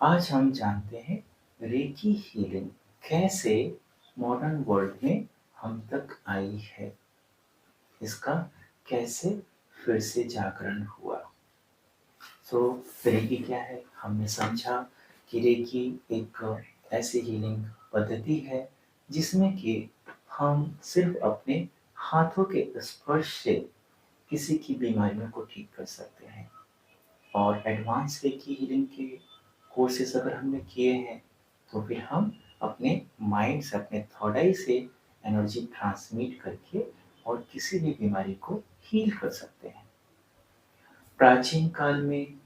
आज हम जानते हैं रेकी हीलिंग कैसे मॉडर्न वर्ल्ड में हम तक आई है। इसका कैसे फिर से जागरण हुआ। तो रेकी क्या है, हमने समझा कि रेकी एक ऐसी हीलिंग पद्धति है जिसमें कि हम सिर्फ अपने हाथों के स्पर्श से किसी की बीमारियों को ठीक कर सकते हैं। और एडवांस रेकी हीलिंग के कोर्सेज अगर हमने किए हैं तो फिर हम अपने माइंड से, अपने थर्ड आई से एनर्जी ट्रांसमिट करके और किसी भी बीमारी को हील कर सकते हैं। प्राचीन काल में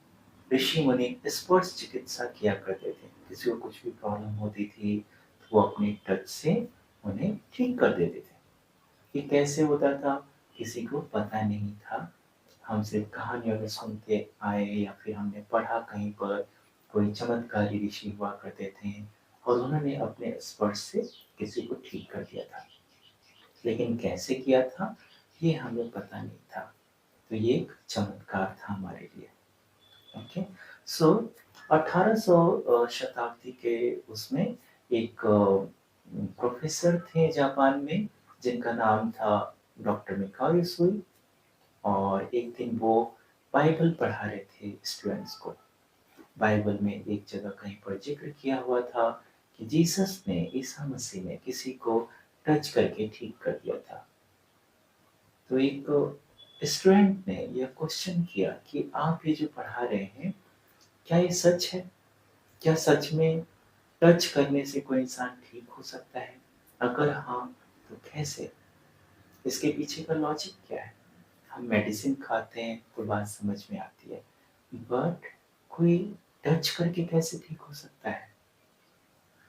ऋषि मुनि स्पर्श चिकित्सा किया करते थे। किसी को कुछ भी प्रॉब्लम होती थी तो वो अपने टच से उन्हें ठीक कर देते थे। ये कैसे होता था किसी को पता नहीं था। हम सिर्फ कहानियों में सुनते आए या फिर हमने पढ़ा कहीं पर कोई चमत्कारी ऋषि हुआ करते थे और उन्होंने अपने स्पर्श से किसी को ठीक कर दिया था। लेकिन कैसे किया था ये हमें पता नहीं था। तो ये एक चमत्कार था हमारे लिए। ओके, सो 1800 शताब्दी के उसमें एक प्रोफेसर थे जापान में जिनका नाम था डॉक्टर मिकाओ यूसुई। और एक दिन वो बाइबल पढ़ा रहे थे स्टूडेंट्स को। बाइबल में एक जगह कहीं पर जिक्र किया हुआ था कि जीसस ने, ईसा मसीह ने किसी को टच करके ठीक कर दिया था। तो एक स्टूडेंट ने यह क्वेश्चन किया कि आप ये जो पढ़ा रहे हैं क्या ये सच है? क्या सच में टच करने से कोई इंसान ठीक हो सकता है? अगर हाँ तो कैसे? इसके पीछे का लॉजिक क्या है? हम मेडिसिन खाते हैं तो बात समझ में आती है, बट कोई टच करके कैसे ठीक हो सकता है?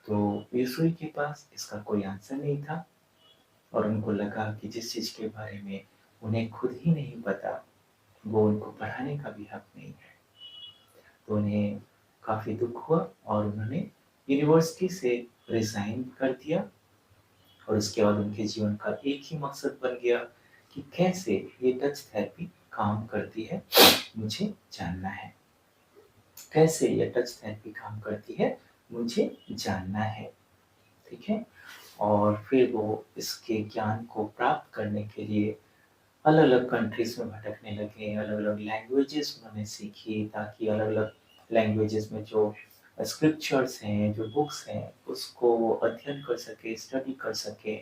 तो यीशु के पास इसका कोई आंसर नहीं था और उनको लगा कि जिस चीज के बारे में उन्हें खुद ही नहीं पता वो उनको पढ़ाने का भी हक नहीं है। तो उन्हें काफी दुख हुआ और उन्होंने यूनिवर्सिटी से रिजाइन कर दिया। और उसके बाद उनके जीवन का एक ही मकसद बन गया कि कैसे ये टच थेरेपी काम करती है, मुझे जानना है। कैसे ये टच थेरेपी काम करती है, मुझे जानना है। ठीक है। और फिर वो इसके ज्ञान को प्राप्त करने के लिए अलग अलग कंट्रीज में भटकने लगे। अलग अलग लैंग्वेजेस उन्होंने सीखी ताकि अलग अलग लैंग्वेजेस में जो स्क्रिप्चर्स हैं, जो बुक्स हैं, उसको वो अध्ययन कर सके, स्टडी कर सके।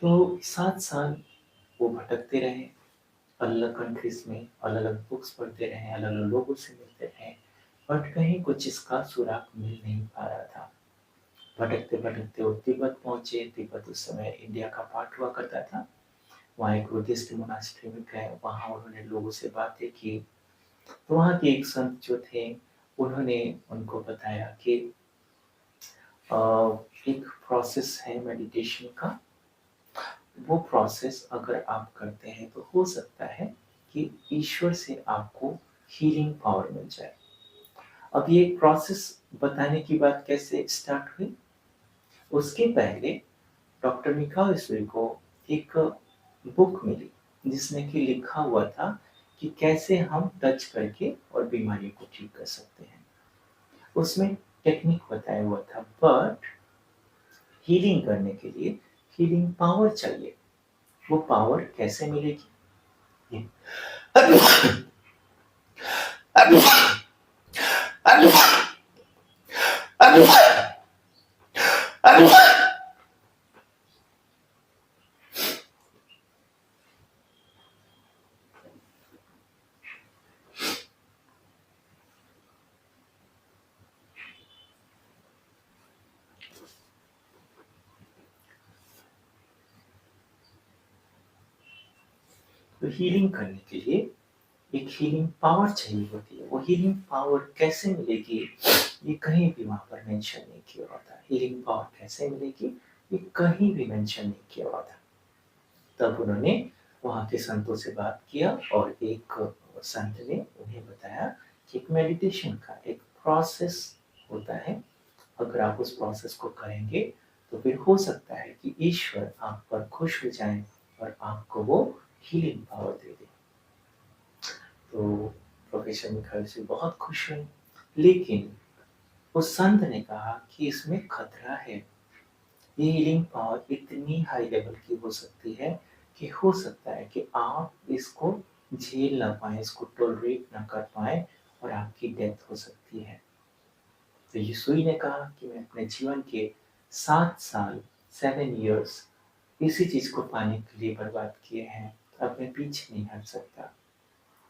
तो 7 साल वो भटकते रहे, अलग कंट्रीज में अलग अलग बुक्स पढ़ते रहे, अलग अलग लोगों से मिलते रहे, बट कहीं कुछ इसका सुराग मिल नहीं पा रहा था। भटकते भटकते वो तिब्बत पहुंचे। तिब्बत उस समय इंडिया का पार्ट हुआ करता था। वहाँ एक बुद्धिस्ट मोनास्ट्री में गए, वहाँ उन्होंने लोगों से बातें की। तो वहाँ के एक संत जो थे उन्होंने उनको बताया कि एक प्रोसेस है मेडिटेशन का। वो प्रोसेस अगर आप करते हैं तो हो सकता है कि ईश्वर से आपको हीलिंग पावर मिल जाए। अब ये प्रोसेस बताने की बात कैसे स्टार्ट हुई, उसके पहले डॉक्टर मिकाओ यूसुई को एक बुक मिली जिसमें कि लिखा हुआ था कि कैसे हम टच करके और बीमारियों को ठीक कर सकते हैं। उसमें टेक्निक बताया हुआ था, बट हीलिंग करने के लिए हीलिंग पावर चाहिए। वो पावर कैसे मिलेगी? तो हीलिंग करने के लिए एक हीलिंग पावर चाहिए होती है। वो हीलिंग पावर कैसे मिलेगी ये कहीं भी वहां पर मेंशन नहीं किया हुआ था। हीलिंग पावर कैसे मिलेगी ये कहीं भी मेंशन नहीं किया हुआ था। तब उन्होंने वहां के संतों से बात किया और एक संत ने उन्हें बताया कि एक मेडिटेशन का एक प्रोसेस होता है। अगर आप उस प्रोसेस को करेंगे तो फिर हो सकता है कि ईश्वर आप पर खुश हो जाए और आपको वो हीलिंग पावर दे दे। तो प्रोफेसर मिखाइल से बहुत खुश हुए। लेकिन उस संत ने कहा कि इसमें खतरा है। ये हीलिंग पावर इतनी हाई लेवल की हो सकती है कि हो सकता है कि आप इसको झेल ना पाए, इसको टॉलरेट ना कर पाए और आपकी डेथ हो सकती है। तो यीशुई ने कहा कि मैं अपने जीवन के 7 साल 7 इयर्स इसी चीज को पाने के लिए बर्बाद किए हैं, अब मैं पीछे नहीं हट सकता।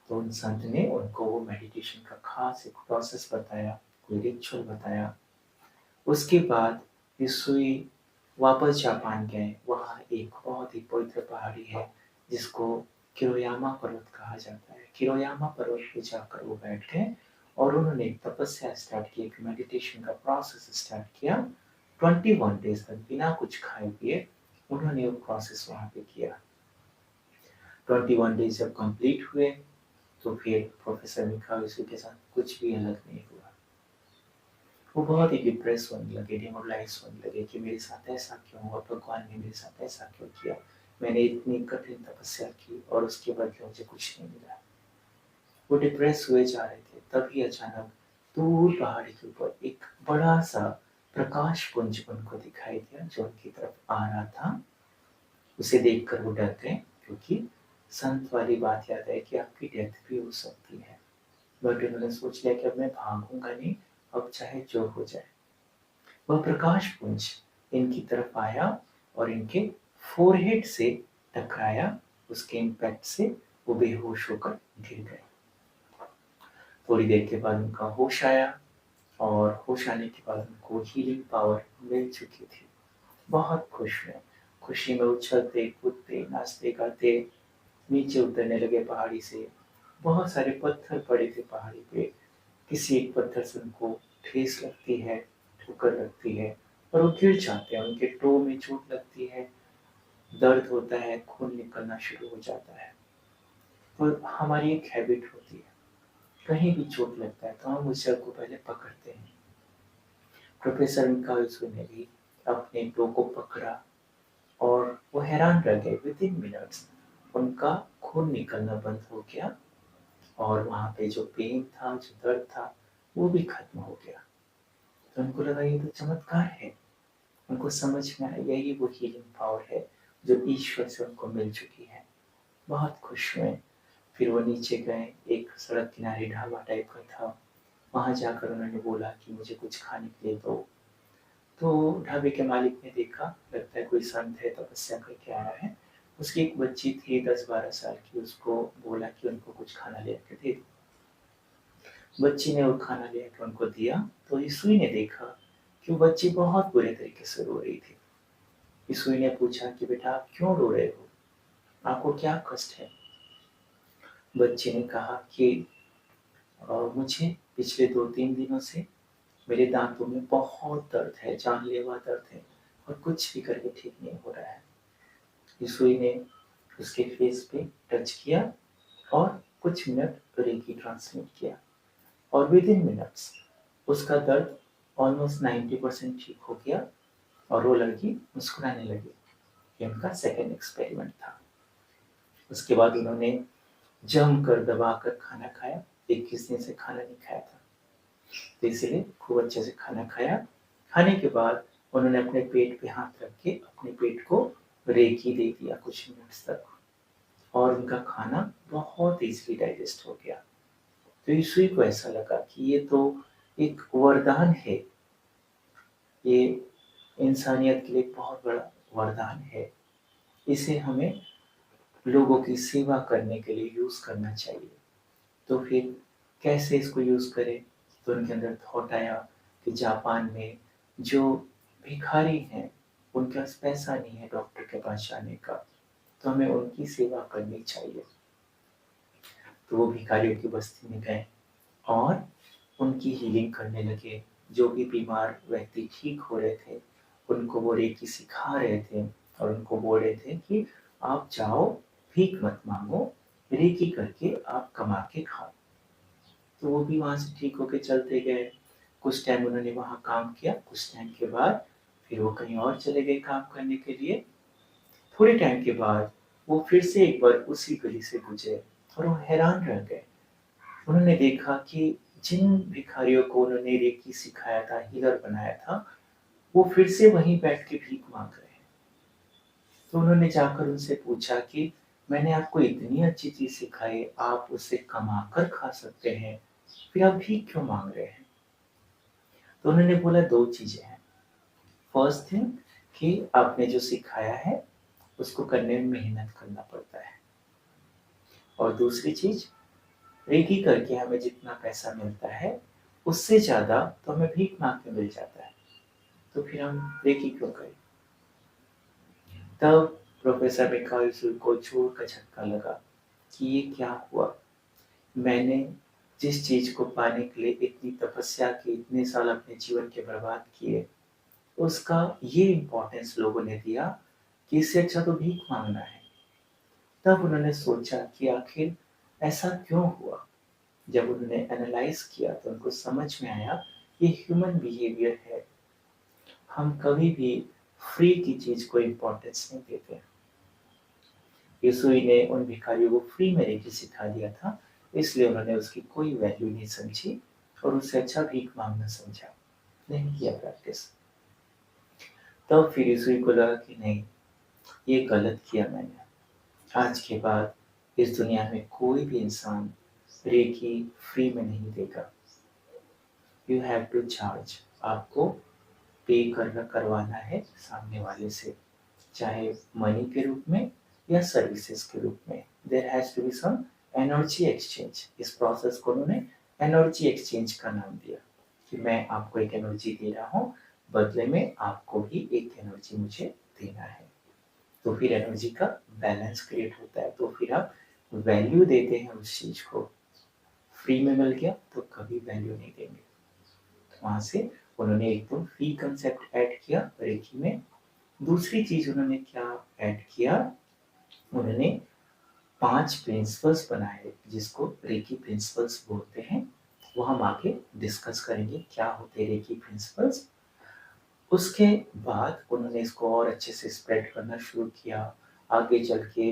तो उन संत ने उनको वो मेडिटेशन का खास एक प्रोसेस बताया, कोई रिचुअल बताया। उसके बाद यीशुई वापस जापान गए। वहाँ एक बहुत ही पवित्र पहाड़ी है जिसको किरोयामा पर्वत कहा जाता है। किरोयामा पर्वत पे जाकर वो बैठ गए और उन्होंने एक तपस्या स्टार्ट की, एक मेडिटेशन का प्रोसेस स्टार्ट किया। 21 डेज तक बिना कुछ खाए पिए उन्होंने वो प्रोसेस वहाँ पे किया। 21 डेज जब कंप्लीट हुए तो फिर प्रोफेसर मिकाओ के साथ कुछ भी अलग नहीं हुआ। वो बहुत ही डिप्रेस होने लगे, डिमोरलाइज होने लगे कि मेरे साथ ऐसा क्यों हुआ, भगवान ने मेरे साथ ऐसा क्यों किया, मैंने इतनी कठिन तपस्या की और उसके बदले मुझे कुछ नहीं मिला। वो डिप्रेस हुए जा रहे थे, तभी अचानक दूर पहाड़ी के ऊपर एक बड़ा सा प्रकाश पुंज उनको दिखाई दिया जो उनकी तरफ आ रहा था। उसे देखकर वो डर गए क्योंकि संत वाली बात याद है कि आपकी डेथ भी हो सकती है। बट उन्होंने सोच लिया कि अब मैं भागूंगा नहीं, अब चाहे जो हो जाए। वह प्रकाश पुंज इनकी तरफ आया और इनके फोरहेड से टकराया। उसके इम्पैक्ट से वो बेहोश होकर गिर गए। थोड़ी देर के बाद उनका होश आया और होश आने के बाद उनको हीलिंग पावर मिल चुकी थी। बहुत खुश हुए, खुशी में उछलते कूदते नाचते गाते नीचे उतरने लगे पहाड़ी से। बहुत सारे पत्थर पड़े थे पहाड़ी पे, किसी एक पत्थर से उनको ठेस लगती है, ठोकर लगती है और वो गिर जाते हैं। उनके टो में चोट लगती है, दर्द होता है, खून निकलना शुरू हो जाता है। तो हमारी एक हैबिट होती है, कहीं भी चोट लगता है तो हम उस जगह को पहले पकड़ते हैं। प्रोफेसर मिकाइल ने भी अपने टो को पकड़ा और वो हैरान रह गए। विद इन मिनट्स उनका खून निकलना बंद हो गया और वहाँ पे जो पेन था, जो दर्द था, वो भी खत्म हो गया। तो उनको लगा ये तो चमत्कार है। उनको समझ में आया यही वो हीलिंग पावर है जो ईश्वर से उनको मिल चुकी है। बहुत खुश हुए। फिर वो नीचे गए, एक सड़क किनारे ढाबा टाइप का था, वहां जाकर उन्होंने बोला कि मुझे कुछ खाने के लिए दो। तो ढाबे के मालिक ने देखा, लगता है कोई संत है तपस्या करके आ रहा है। उसकी एक बच्ची थी 10-12 साल की, उसको बोला कि उनको कुछ खाना ले आके दे दो। बच्ची ने वो खाना ले आके उनको दिया तो यीशुई ने देखा कि वो बच्ची बहुत बुरे तरीके से रो रही थी। यीशुई ने पूछा कि बेटा आप क्यों रो रहे हो, आपको क्या कष्ट है। बच्ची ने कहा कि मुझे पिछले 2-3 दिनों से मेरे दांतों में बहुत दर्द है, जानलेवा दर्द है और कुछ भी करके ठीक नहीं हो रहा है। यीशुई ने उसके फेस पे टच किया और कुछ मिनट रेकी ट्रांसमिट किया और विद इन मिनट्स उसका दर्द ऑलमोस्ट 90% ठीक हो गया और वो लड़की मुस्कुराने लगी। ये उनका सेकेंड एक्सपेरिमेंट था। उसके बाद उन्होंने जमकर दबाकर खाना खाया। 21 दिन से खाना नहीं खाया था, तो इसलिए खूब अच्छे से खाना खाया। खाने के बाद उन्होंने अपने पेट पे हाथ रख के अपने पेट को रेकी दे दिया कुछ मिनट्स तक और उनका खाना बहुत इजीली डाइजेस्ट हो गया। तो यीशु को ऐसा लगा कि ये तो एक वरदान है, ये इंसानियत के लिए एक बहुत बड़ा वरदान है। इसे हमें लोगों की सेवा करने के लिए यूज करना चाहिए। तो फिर कैसे इसको यूज करें? तो उनके अंदर थॉट आया कि जापान में जो भिखारी हैं उनके पास पैसा नहीं है डॉक्टर के पास जाने का, तो हमें उनकी सेवा करनी चाहिए। तो वो भिखारियों की बस्ती में गए और उनकी हीलिंग करने लगे। जो भी बीमार व्यक्ति ठीक हो रहे थे उनको वो रेकी सिखा रहे थे और उनको बोल रहे थे कि आप जाओ, भीख मत मांगो, रेकी करके आप कमा के खाओ। तो वो भी वहां से ठीक होके चलते गए। कुछ टाइम उन्होंने वहां काम किया, कुछ टाइम के बाद फिर वो कहीं और चले गए काम करने के लिए। थोड़े टाइम के बाद वो फिर से एक बार उसी गली से गुजरे और वो हैरान रह गए। उन्होंने देखा कि जिन भिखारियों को उन्होंने रेकी सिखाया था, हीलर बनाया था, वो फिर से वहीं बैठ के भीख मांग रहे हैं। तो उन्होंने जाकर उनसे पूछा कि मैंने आपको इतनी अच्छी चीज सिखाई, आप उसे कमा कर खा सकते हैं, फिर आप भीख क्यों मांग रहे हैं? तो उन्होंने बोला दो चीजें हैं। फर्स्ट थिंग कि आपने जो सिखाया है उसको करने में मेहनत करना पड़ता है, और दूसरी चीज, रेकी करके हमें जितना पैसा मिलता है उससे ज्यादा तो हमें भीख मांग के मिल जाता है, तो फिर हम रेकी क्यों करें? तब प्रोफेसर मिकाइल को जोर का झटका लगा कि ये क्या हुआ। मैंने जिस चीज को पाने के लिए इतनी तपस्या की, इतने साल अपने जीवन के बर्बाद किए, उसका ये इम्पोर्टेंस लोगों ने दिया कि इससे अच्छा तो भीख मांगना है। तब उन्होंने सोचा कि आखिर ऐसा क्यों हुआ। जब उन्होंने एनालाइज किया तो उनको समझ में आया ये ह्यूमन बिहेवियर है। हम कभी भी फ्री की चीज को इम्पोर्टेंस नहीं देते। यीशुई ने उन भिखारियों को फ्री में रेकी सिखा दिया था, इसलिए उन्होंने उसकी कोई वैल्यू नहीं समझी और उससे अच्छा भीख मांगना समझा, नहीं किया प्रैक्टिस। तब फिर यीशुई को लगा कि नहीं, ये गलत किया मैंने। आज के बाद इस दुनिया में कोई भी इंसान रेकी फ्री में नहीं देगा। You have to charge. आपको पे करवाना है सामने वाले से, चाहे मनी के रूप में या सर्विसेज के रूप में। There has to be some energy exchange. इस प्रोसेस को उन्होंने एनर्जी एक्सचेंज का नाम दिया कि मैं आपको एक एनर्जी दे रहा हूँ, बदले में आपको भी एक एनर्जी मुझे देना है। तो फिर एनर्जी का बैलेंस क्रिएट होता है, तो फिर आप वैल्यू देते हैं उस चीज को। फ्री में मिल गया तो कभी वैल्यू नहीं देंगे। तो वहां से उन्होंने एक तो फी कंसेप्ट ऐड किया रेकी में। दूसरी चीज उन्होंने क्या ऐड किया, उन्होंने 5 प्रिंसिपल्स बनाए जिसको रेकी प्रिंसिपल्स बोलते हैं। वो हम आगे डिस्कस करेंगे क्या होते हैं रेकी प्रिंसिपल्स। उसके बाद उन्होंने इसको और अच्छे से स्प्रेड करना शुरू किया। आगे चल के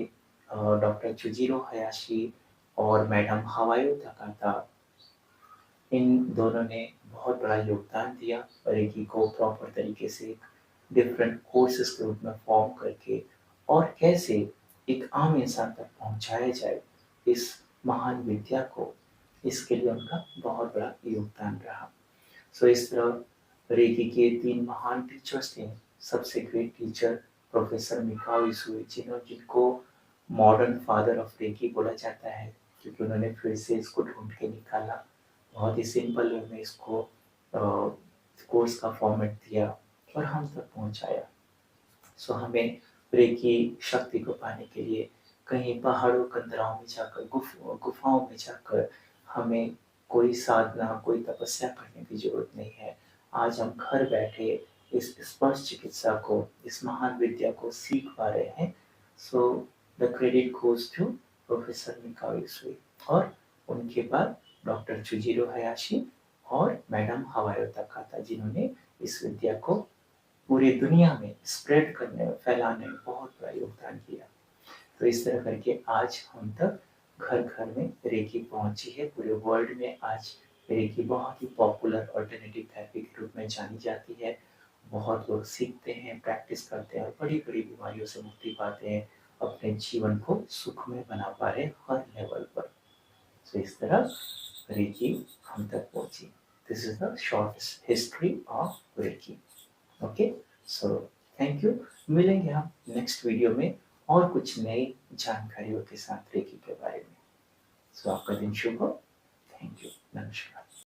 डॉक्टर चुजिरो हयाशी और मैडम हवायो तकाता, इन दोनों ने बहुत बड़ा योगदान दिया रेकी को प्रॉपर तरीके से डिफरेंट कोर्सेज के रूप में फॉर्म करके, और कैसे एक आम इंसान तक पहुंचाया जाए इस महान विद्या को, इसके लिए उनका बहुत बड़ा योगदान रहा। सो इस तरह रेकी के 3 महान टीचर्स थे। सबसे ग्रेट टीचर प्रोफेसर मिकाओ इसुई, जिनको मॉडर्न फादर ऑफ रेकी बोला जाता है, क्योंकि उन्होंने फिर से इसको ढूंढ के निकाला, बहुत ही सिंपल वे में इसको कोर्स का फॉर्मेट दिया और हम तक पहुंचाया। सो हमें रेकी शक्ति को पाने के लिए कहीं पहाड़ों कंदराओं में जाकर, गुफाओं में जाकर हमें कोई साधना, कोई तपस्या करने की जरूरत नहीं है। आज हम घर बैठे इस स्पर्श चिकित्सा को, इस महान विद्या को सीख पा रहे हैं। So the credit goes to professor Mikao Usui, और उनके बाद डॉक्टर चुजिरो हयाशी और मैडम हवायो तकाता, जिन्होंने इस विद्या को पूरी दुनिया में स्प्रेड करने में, फैलाने में बहुत बड़ा योगदान किया। तो इस तरह करके आज हम तक घर घर में रेकी पहुंची है। पूरे वर्ल्ड में आज रेकी बहुत ही पॉपुलर ऑल्टरनेटिव थेरेपी के रूप में जानी जाती है। बहुत लोग सीखते हैं, प्रैक्टिस करते हैं और बड़ी बड़ी बीमारियों से मुक्ति पाते हैं, अपने जीवन को सुखमय बना पा रहे हैं हर लेवल पर। तो इस तरह रेकी हम तक पहुंची। This is the short history of reiki. Okay, so thank you. मिलेंगे हम नेक्स्ट वीडियो में और कुछ नई जानकारियों के साथ रेकी के बारे में। सो आपका दिन शुभ हो। Thank you. नमस्कार।